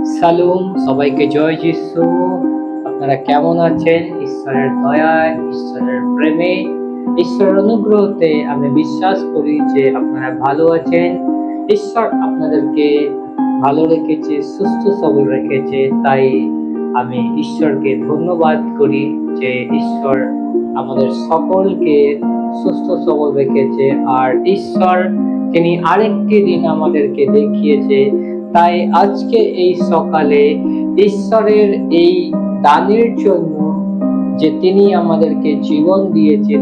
সালুম, সবাইকে জয় যিশু। আপনারা কেমন আছেন? ঈশ্বরের দয়ায়, ঈশ্বরের প্রেমে, ঈশ্বরের অনুগ্রহতে আমি বিশ্বাস করি যে আপনারা ভালো আছেন। ঈশ্বর আপনাদেরকে ভালো রেখেছে, সুস্থ সবল রেখেছে। তাই আমি ঈশ্বরকে ধন্যবাদ করি যে ঈশ্বর আমাদের সকলকে সুস্থ সবল রেখেছে। আর ঈশ্বর তিনি আরেকটি দিন আমাদেরকে দেখিয়েছে। তাই আজকে এই সকালে ঈশ্বরের এই দানের জন্য, যে তিনি আমাদেরকে জীবন দিয়েছে,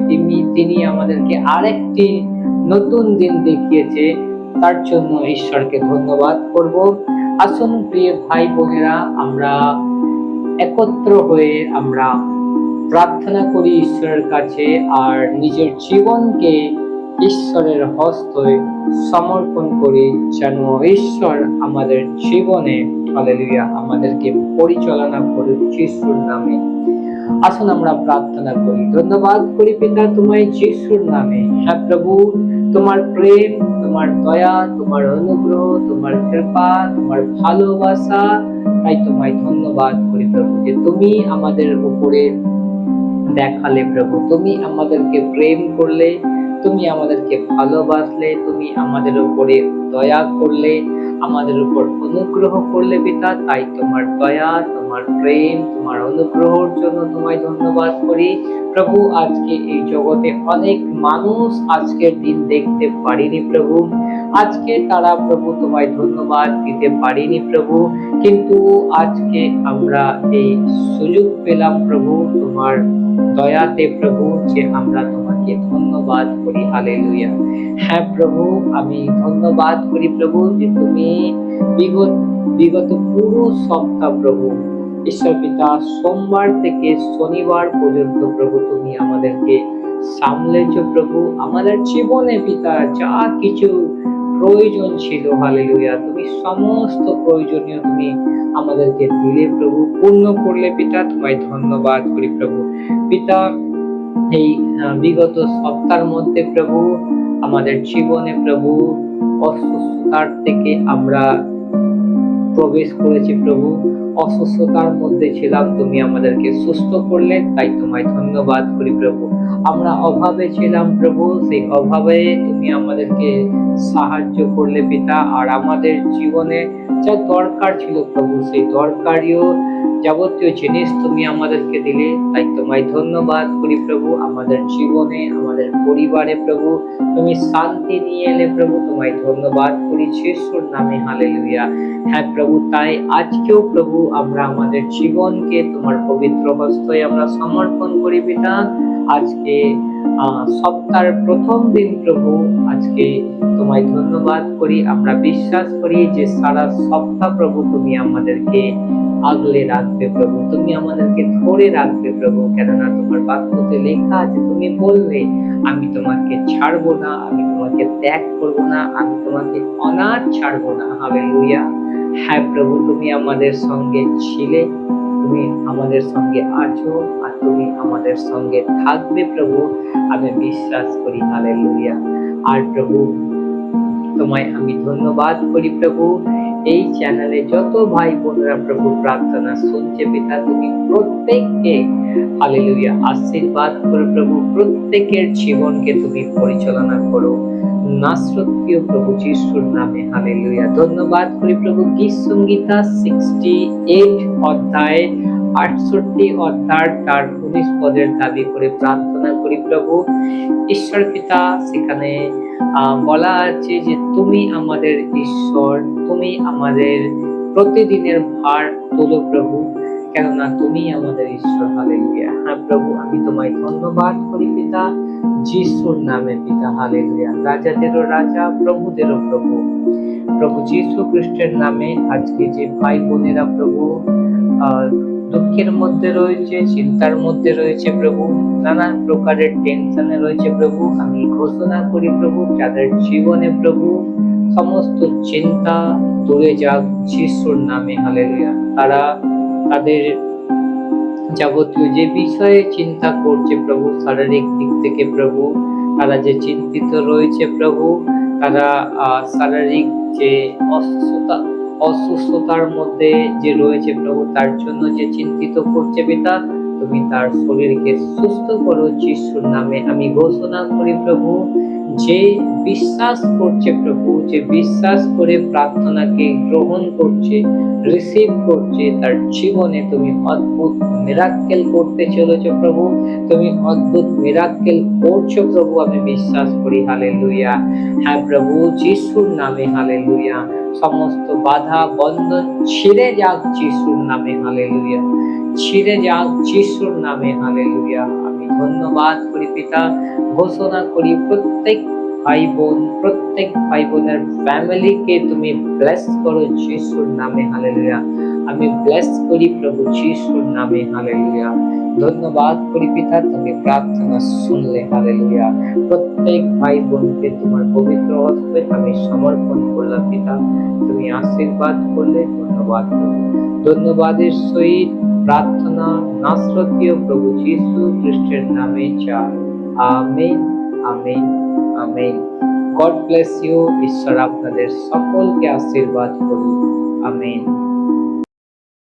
তিনি আমাদেরকে আরেকটি নতুন দিন দেখিয়েছে, তার জন্য ঈশ্বরকে ধন্যবাদ করব। আসুন প্রিয় ভাই বোনেরা, আমরা একত্র হয়ে আমরা প্রার্থনা করি ঈশ্বরের কাছে, আর নিজের জীবনকে ঈশ্বরের হস্তে সমর্পণ করি, যেন ঈশ্বর আমাদের জীবনে হালেলুয়া আমাদেরকে পরিচালনা করে যিশুর নামে। আসুন আমরা প্রার্থনা করি। ধন্যবাদ করি পিতা তোমায় যিশুর নামে। হ্যাঁ প্রভু, তোমার প্রেম, তোমার দয়া, তোমার অনুগ্রহ, তোমার কৃপা, তোমার ভালোবাসা, তাই তোমায় ধন্যবাদ করি প্রভু যে তুমি আমাদের উপরে দেখালে প্রভু, তুমি আমাদেরকে প্রেম করলে, তুমি আমাদেরকে ভালোবাসলে, তুমি আমাদের উপরে দয়া করলে, আমাদের উপর অনুগ্রহ করলে পিতা। তাই তোমার দয়া, তোমার প্রেম, তোমার অনুগ্রহের জন্য তোমায় ধন্যবাদ করি প্রভু। আজকে এই জগতে অনেক মানুষ আজকের দিন দেখতে পারিনি প্রভু, আজকে তারা প্রভু তোমায় ধন্যবাদ দিতে পারিনি প্রভু, কিন্তু আজকে আমরা এই সুযোগ পেলাম প্রভু তোমার দয়াতে প্রভু, যে আমরা তোমাকে ধন্যবাদ করি। হালেলুয়া। হ্যাঁ প্রভু, আমি ধন্যবাদ করি প্রভু যে তুমি বিগত পুরো সপ্তাহ প্রভু ঈশ্বর পিতা, সোমবার থেকে শনিবার পর্যন্ত প্রভু তুমি আমাদেরকে সামলেছো প্রভু। আমাদের জীবনে পিতা যা কিছু প্রয়োজন ছিল, হালেলুয়া, তুমি সমস্ত প্রয়োজনীয় তুমি আমাদেরকে দিলে প্রভু, পূর্ণ করলে পিতা। তোমায় ধন্যবাদ করি প্রভু পিতা। এই বিগত সপ্তাহের মধ্যে প্রভু আমাদের জীবনে প্রভু অসুস্থতার থেকে আমরা প্রবেশ করেছি প্রভু, অসুস্থতার মধ্যে ছিলাম, তুমি আমাদেরকে সুস্থ করলে, তাই তোমায় ধন্যবাদ করি প্রভু। আমরা অভাবে ছিলাম প্রভু, সেই অভাবে তুমি আমাদেরকে সাহায্য করলে পিতা। আর আমাদের জীবনে যা দরকার ছিল প্রভু, সেই দরকারিও যাবতীয় জিনিস তুমি আমাদেরকে দিলে, তাই তোমায় ধন্যবাদ করি প্রভু। আমাদের জীবনে, আমাদের পরিবারে প্রভু তুমি শান্তি নিয়ে এলে প্রভু, তোমায় ধন্যবাদ করি যিশুর নামে। হালেলুয়া। হ্যাঁ প্রভু, তাই আজকেও প্রভু আমরা আমাদের জীবনকে তোমার পবিত্র হস্তে আমরা সমর্পণ করি পিতা। আজকে সপ্তাহের প্রথম দিন প্রভু, আজকে তোমায় ধন্যবাদ করি। আমরা বিশ্বাস করি যে সারা সপ্তাহ প্রভু তুমি আমাদেরকে আগলে রাখবে প্রভু, তুমি আমাদেরকে ধরে রাখবে প্রভু, কেননা তোমার বাক্যতে লেখা আছে, তুমি বললে আমি তোমাকে ছাড়বো না, আমি তোমাকে ত্যাগ করবো না, আমি তোমাকে অনাথ ছাড়বো না। হালেলুয়া। হ্যাঁ প্রভু, তুমি আমাদের সঙ্গে ছিলে, তুমি আমাদের সঙ্গে আছো, আর তুমি আমাদের সঙ্গে থাকবে প্রভু, আমি বিশ্বাস করি। হালেলুয়া। আর প্রভু তোমায় আমি ধন্যবাদ করি প্রভু। এই চ্যানেলে যত ভাই বোনেরা প্রভু প্রার্থনা শুনছে পিতা, তুমি প্রত্যেককে হালেলুয়া আশীর্বাদ করো প্রভু, প্রত্যেকের জীবনকে তুমি পরিচালনা করো নাসরতীয় প্রভু যিশুর নামে। হালেলুয়া। ধন্যবাদ করি প্রভু। গীত সংহিতা 68 অধ্যায় 68 অধ্যায় তার 19 পদের দাবি করে প্রার্থনা করি প্রভু। ঈশ্বর পিতা, সেখানে বলা আছে যে তুমি আমাদের ঈশ্বর, তুমি আমাদের প্রতিদিনের ভার তোলো প্রভু, কেননা তুমি আমাদের ঈশ্বর। হালেলুয়া। হ্যাঁ প্রভু, আমি তোমায় ধন্যবাদ করি পিতা যিশুর নামে পিতা। হালেলুয়া। রাজাদেরও রাজা, প্রভুদেরও প্রভু, প্রভু যিশু খ্রিস্টের নামে আজকে যে ভাই বোনেরা প্রভু দুঃখের মধ্যে রয়েছে, চিন্তার মধ্যে রয়েছে প্রভু, নানান প্রকারের টেনশনে রয়েছে প্রভু, আমি ঘোষণা করি প্রভু, যাদের জীবনে প্রভু সমস্ত চিন্তা দূরে যাক যিশুর নামে। হালেলুয়া। তারা তাদের যাবতীয় যে বিষয়ে চিন্তা করছে প্রভু, শারীরিক দিক থেকে প্রভু তারা যে চিন্তিত রয়েছে প্রভু, তারা শারীরিক যে অসুস্থতা অসুস্থতার মধ্যে যে রয়েছে প্রভু, তার জন্য যে চিন্তিত করছে পিতা, তুমি তার শরীরকে সুস্থ করো যিশুর নামে। আমি ঘোষণা করি প্রভু, যে বিশ্বাস করছে প্রভু, যে বিশ্বাস করে প্রার্থনাকে গ্রহণ করছে, রিসিভ করছে, তার জীবনে তুমি অদ্ভুত মিরাক্কেল করতে চলেছো প্রভু। তুমি অদ্ভুত মিরাক্কেল করছো প্রভু, আমি বিশ্বাস করি। হালেলুয়া। হ্যাঁ প্রভু, যিশুর নামে হালেলুয়া। সমস্ত বাধা বন্ধন ছিঁড়ে যাক যিশুর নামে। হালেলুয়া। ছিঁড়ে যাক যিশুর নামে। হালেলুয়া। আমি ধন্যবাদ করি পিতা, ঘোষণা করি প্রত্যেক ভাই বোনের ফ্যামিলিকে তুমি ব্লেস করো যিশুর নামে। হালেলুয়া। আমি ব্লেস করি প্রভু যিশুর নামে। হালেলুয়া। ধন্যবাদ করি পিতা, তুমি প্রার্থনা শুনলে। হালেলুয়া। প্রত্যেক ভাই বোনকে তোমার পবিত্র হস্তে আমি সমর্পণ করলাম পিতা, তুমি আশীর্বাদ করলে। ধন্যবাদ প্রভু। ধন্যবাদের সহিত প্রার্থনা নাসরতীয় প্রভু যীশু খ্রিস্টের নামে চাই। Amen, amen, amen. God bless you. ঈশ্বর আপনাদের সকলকে আশীর্বাদ করুন। আমেন।